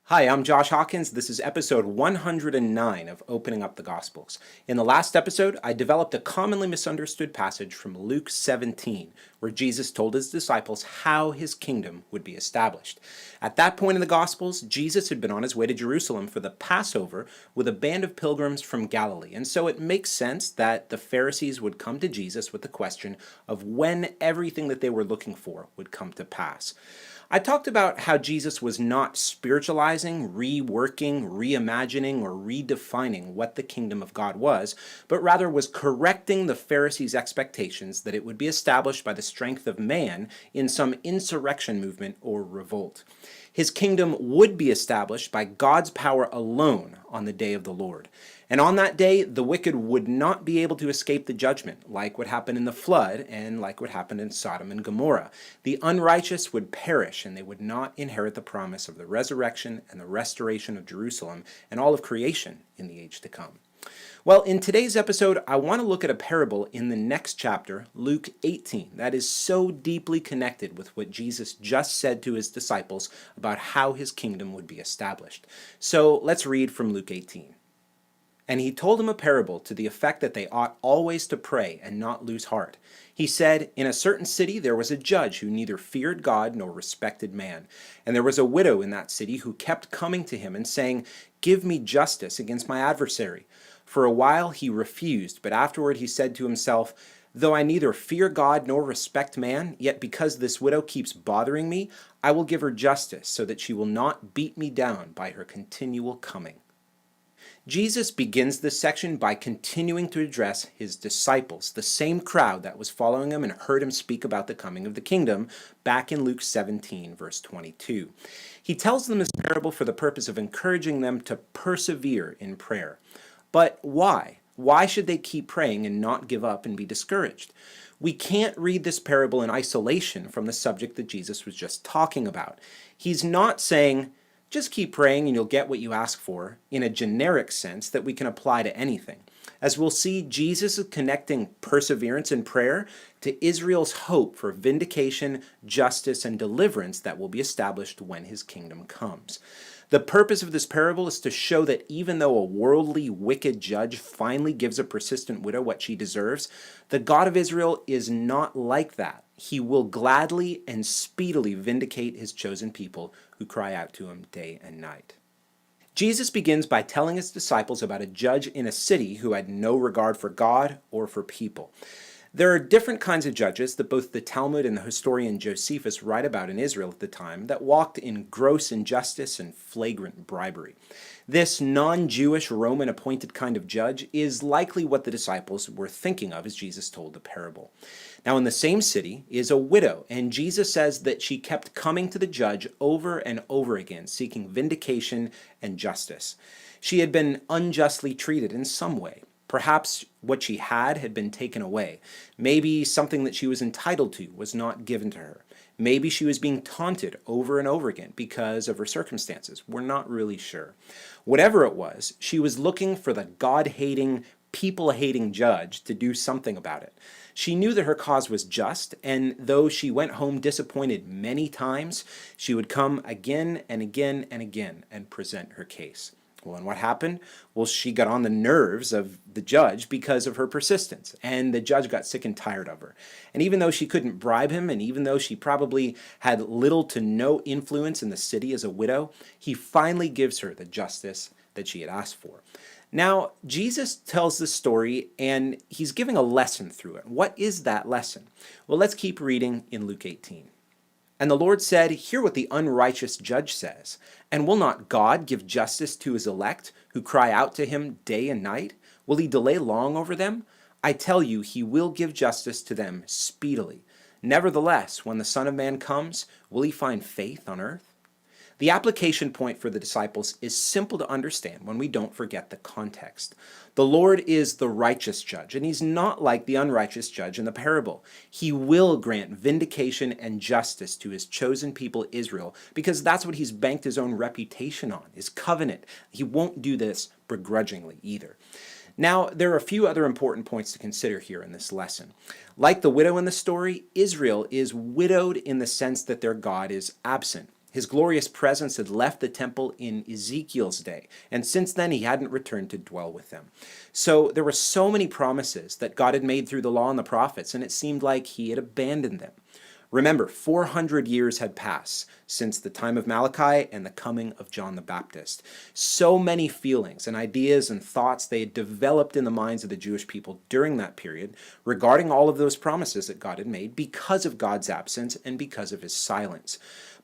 Hi, I'm Josh Hawkins. This is episode 109 of Opening Up the Gospels. In the last episode, I developed a commonly misunderstood passage from Luke 17, where Jesus told his disciples how his kingdom would be established. At that point in the Gospels, Jesus had been on his way to Jerusalem for the Passover with a band of pilgrims from Galilee, and so it makes sense that the Pharisees would come to Jesus with the question of when everything that they were looking for would come to pass. I talked about how Jesus was not spiritualizing, reworking, reimagining, or redefining what the kingdom of God was, but rather was correcting the Pharisees' expectations that it would be established by the strength of man in some insurrection movement or revolt. His kingdom would be established by God's power alone on the day of the Lord. And on that day, the wicked would not be able to escape the judgment, like what happened in the flood and like what happened in Sodom and Gomorrah. The unrighteous would perish, and they would not inherit the promise of the resurrection and the restoration of Jerusalem and all of creation in the age to come. Well, in today's episode, I want to look at a parable in the next chapter, Luke 18, that is so deeply connected with what Jesus just said to his disciples about how his kingdom would be established. So let's read from Luke 18. And he told them a parable to the effect that they ought always to pray and not lose heart. He said, "In a certain city there was a judge who neither feared God nor respected man. And there was a widow in that city who kept coming to him and saying, 'Give me justice against my adversary.' For a while he refused, but afterward he said to himself, 'Though I neither fear God nor respect man, yet because this widow keeps bothering me, I will give her justice so that she will not beat me down by her continual coming.'" Jesus begins this section by continuing to address his disciples, the same crowd that was following him and heard him speak about the coming of the kingdom back in Luke 17, verse 22. He tells them this parable for the purpose of encouraging them to persevere in prayer. But why? Why should they keep praying and not give up and be discouraged? We can't read this parable in isolation from the subject that Jesus was just talking about. He's not saying, just keep praying and you'll get what you ask for, in a generic sense that we can apply to anything. As we'll see, Jesus is connecting perseverance in prayer to Israel's hope for vindication, justice, and deliverance that will be established when his kingdom comes. The purpose of this parable is to show that even though a worldly, wicked judge finally gives a persistent widow what she deserves, the God of Israel is not like that. He will gladly and speedily vindicate his chosen people who cry out to him day and night. Jesus begins by telling his disciples about a judge in a city who had no regard for God or for people. There are different kinds of judges that both the Talmud and the historian Josephus write about in Israel at the time that walked in gross injustice and flagrant bribery. This non-Jewish Roman appointed kind of judge is likely what the disciples were thinking of as Jesus told the parable. Now in the same city is a widow, and Jesus says that she kept coming to the judge over and over again, seeking vindication and justice. She had been unjustly treated in some way. Perhaps what she had been taken away. Maybe something that she was entitled to was not given to her. Maybe she was being taunted over and over again because of her circumstances. We're not really sure. Whatever it was, she was looking for the God-hating, people-hating judge to do something about it. She knew that her cause was just, and though she went home disappointed many times, she would come again and again and again and present her case. Well, and what happened? Well, she got on the nerves of the judge because of her persistence, and the judge got sick and tired of her. And even though she couldn't bribe him, and even though she probably had little to no influence in the city as a widow, he finally gives her the justice that she had asked for. Now, Jesus tells this story, and he's giving a lesson through it. What is that lesson? Well, let's keep reading in Luke 18. And the Lord said, "Hear what the unrighteous judge says. And will not God give justice to his elect, who cry out to him day and night? Will he delay long over them? I tell you, he will give justice to them speedily. Nevertheless, when the Son of Man comes, will he find faith on earth?" The application point for the disciples is simple to understand when we don't forget the context. The Lord is the righteous judge, and he's not like the unrighteous judge in the parable. He will grant vindication and justice to his chosen people Israel, because that's what he's banked his own reputation on, his covenant. He won't do this begrudgingly either. Now, there are a few other important points to consider here in this lesson. Like the widow in the story, Israel is widowed in the sense that their God is absent. His glorious presence had left the temple in Ezekiel's day, and since then he hadn't returned to dwell with them. So there were so many promises that God had made through the law and the prophets, and it seemed like he had abandoned them. Remember, 400 years had passed since the time of Malachi and the coming of John the Baptist. So many feelings and ideas and thoughts they had developed in the minds of the Jewish people during that period regarding all of those promises that God had made because of God's absence and because of his silence.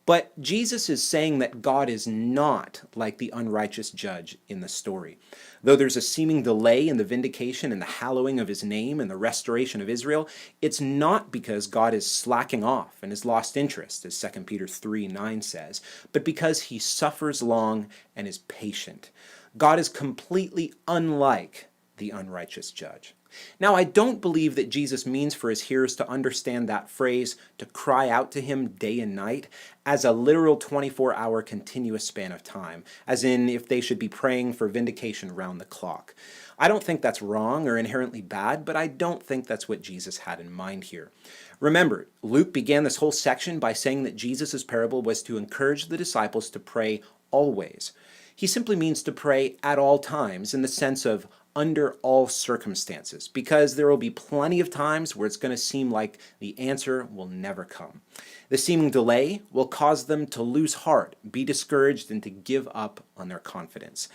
But Jesus is saying that God is not like the unrighteous judge in the story. Though there's a seeming delay in the vindication and the hallowing of his name and the restoration of Israel, it's not because God is slacking off and has lost interest, as 2 Peter 3:9 says, but because he suffers long and is patient. God is completely unlike the unrighteous judge. Now, I don't believe that Jesus means for his hearers to understand that phrase, to cry out to him day and night, as a literal 24-hour continuous span of time, as in if they should be praying for vindication round the clock. I don't think that's wrong or inherently bad, but I don't think that's what Jesus had in mind here. Remember, Luke began this whole section by saying that Jesus' parable was to encourage the disciples to pray always. He simply means to pray at all times in the sense of under all circumstances, because there will be plenty of times where it's going to seem like the answer will never come. The seeming delay will cause them to lose heart, be discouraged, and to give up on their confidence.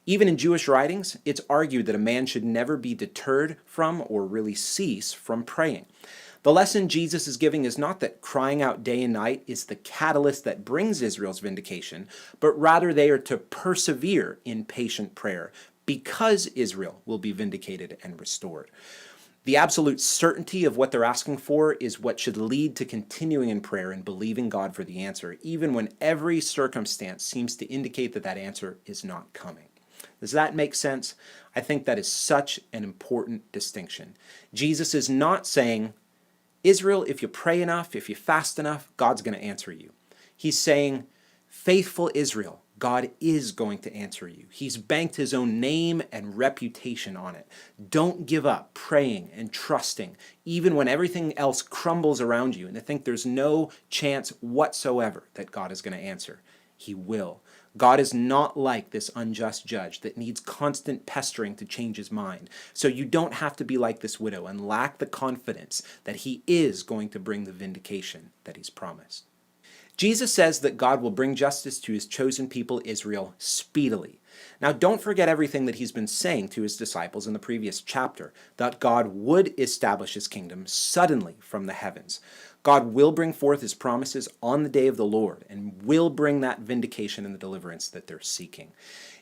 Even in Jewish writings, it's argued that a man should never be deterred from or really cease from praying. The lesson Jesus is giving is not that crying out day and night is the catalyst that brings Israel's vindication, but rather they are to persevere in patient prayer, because Israel will be vindicated and restored. The absolute certainty of what they're asking for is what should lead to continuing in prayer and believing God for the answer, even when every circumstance seems to indicate that that answer is not coming. Does that make sense? I think that is such an important distinction. Jesus is not saying, Israel, if you pray enough, if you fast enough, God's going to answer you. He's saying, faithful Israel, God is going to answer you. He's banked his own name and reputation on it. Don't give up praying and trusting, even when everything else crumbles around you and you think there's no chance whatsoever that God is going to answer. He will. God is not like this unjust judge that needs constant pestering to change his mind. So you don't have to be like this widow and lack the confidence that he is going to bring the vindication that he's promised. Jesus says that God will bring justice to his chosen people, Israel, speedily. Now, don't forget everything that he's been saying to his disciples in the previous chapter, that God would establish his kingdom suddenly from the heavens. God will bring forth his promises on the day of the Lord and will bring that vindication and the deliverance that they're seeking.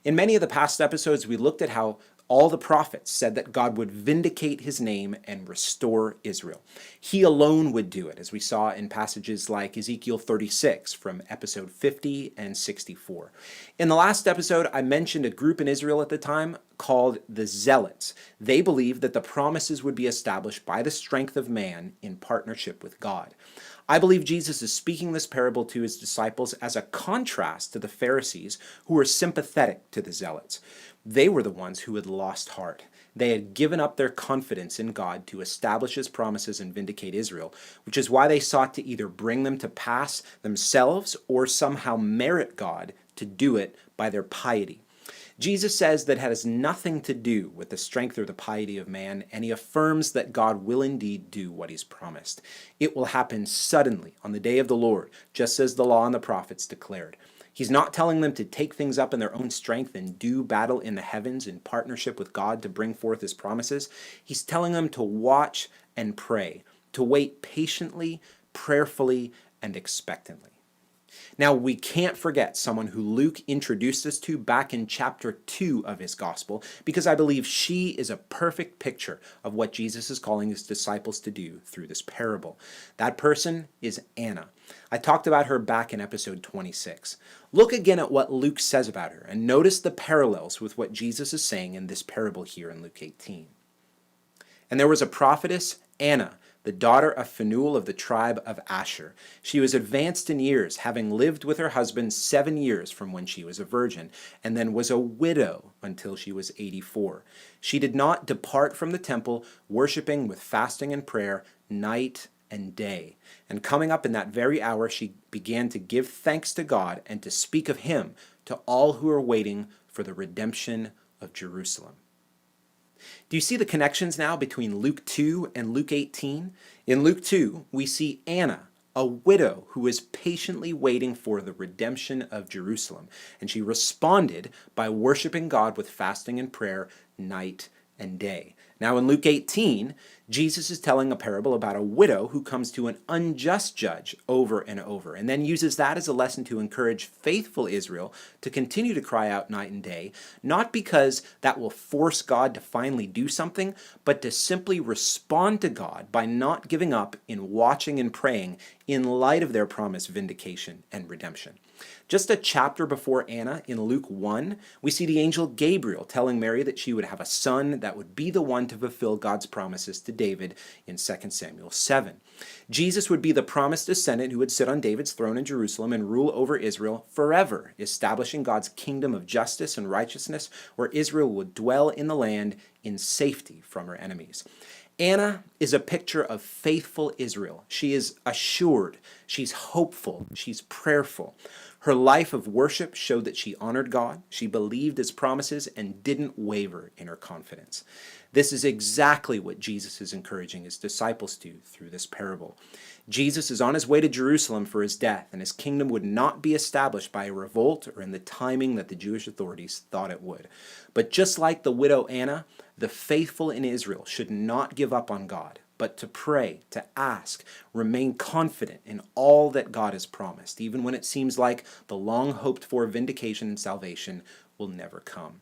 In many of the past episodes, we looked at how all the prophets said that God would vindicate his name and restore Israel. He alone would do it, as we saw in passages like Ezekiel 36 from episode 50 and 64. In the last episode, I mentioned a group in Israel at the time called the Zealots. They believed that the promises would be established by the strength of man in partnership with God. I believe Jesus is speaking this parable to his disciples as a contrast to the Pharisees, who were sympathetic to the Zealots. They were the ones who had lost heart. They had given up their confidence in God to establish his promises and vindicate Israel, which is why they sought to either bring them to pass themselves or somehow merit God to do it by their piety. Jesus says that has nothing to do with the strength or the piety of man, and he affirms that God will indeed do what he's promised. It will happen suddenly on the day of the Lord, just as the law and the prophets declared. He's not telling them to take things up in their own strength and do battle in the heavens in partnership with God to bring forth his promises. He's telling them to watch and pray, to wait patiently, prayerfully, and expectantly. Now, we can't forget someone who Luke introduced us to back in chapter 2 of his gospel, because I believe she is a perfect picture of what Jesus is calling his disciples to do through this parable. That person is Anna. I talked about her back in episode 26. Look again at what Luke says about her, and notice the parallels with what Jesus is saying in this parable here in Luke 18. And there was a prophetess, Anna, the daughter of Phanuel of the tribe of Asher. She was advanced in years, having lived with her husband 7 years from when she was a virgin, and then was a widow until she was 84. She did not depart from the temple, worshiping with fasting and prayer night and day. And coming up in that very hour, she began to give thanks to God and to speak of him to all who are waiting for the redemption of Jerusalem. Do you see the connections now between Luke 2 and Luke 18? In Luke 2, we see Anna, a widow who was patiently waiting for the redemption of Jerusalem, and she responded by worshiping God with fasting and prayer night and day. Now in Luke 18, Jesus is telling a parable about a widow who comes to an unjust judge over and over, and then uses that as a lesson to encourage faithful Israel to continue to cry out night and day, not because that will force God to finally do something, but to simply respond to God by not giving up in watching and praying in light of their promised vindication and redemption. Just a chapter before Anna, in Luke 1, we see the angel Gabriel telling Mary that she would have a son that would be the one to fulfill God's promises to David in 2 Samuel 7. Jesus would be the promised descendant who would sit on David's throne in Jerusalem and rule over Israel forever, establishing God's kingdom of justice and righteousness, where Israel would dwell in the land in safety from her enemies. Anna is a picture of faithful Israel. She is assured, she's hopeful, she's prayerful. Her life of worship showed that she honored God, she believed his promises, and didn't waver in her confidence. This is exactly what Jesus is encouraging his disciples to through this parable. Jesus is on his way to Jerusalem for his death, and his kingdom would not be established by a revolt or in the timing that the Jewish authorities thought it would. But just like the widow Anna, the faithful in Israel should not give up on God, but to pray, to ask, remain confident in all that God has promised, even when it seems like the long-hoped-for vindication and salvation will never come.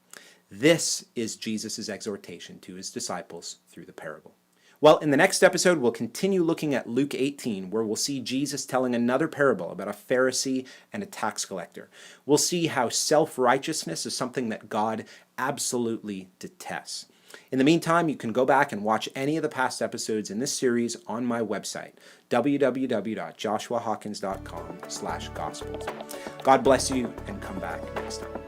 This is Jesus' exhortation to his disciples through the parable. Well, in the next episode, we'll continue looking at Luke 18, where we'll see Jesus telling another parable about a Pharisee and a tax collector. We'll see how self-righteousness is something that God absolutely detests. In the meantime, you can go back and watch any of the past episodes in this series on my website, www.joshuahawkins.com/gospels. God bless you, and come back next time.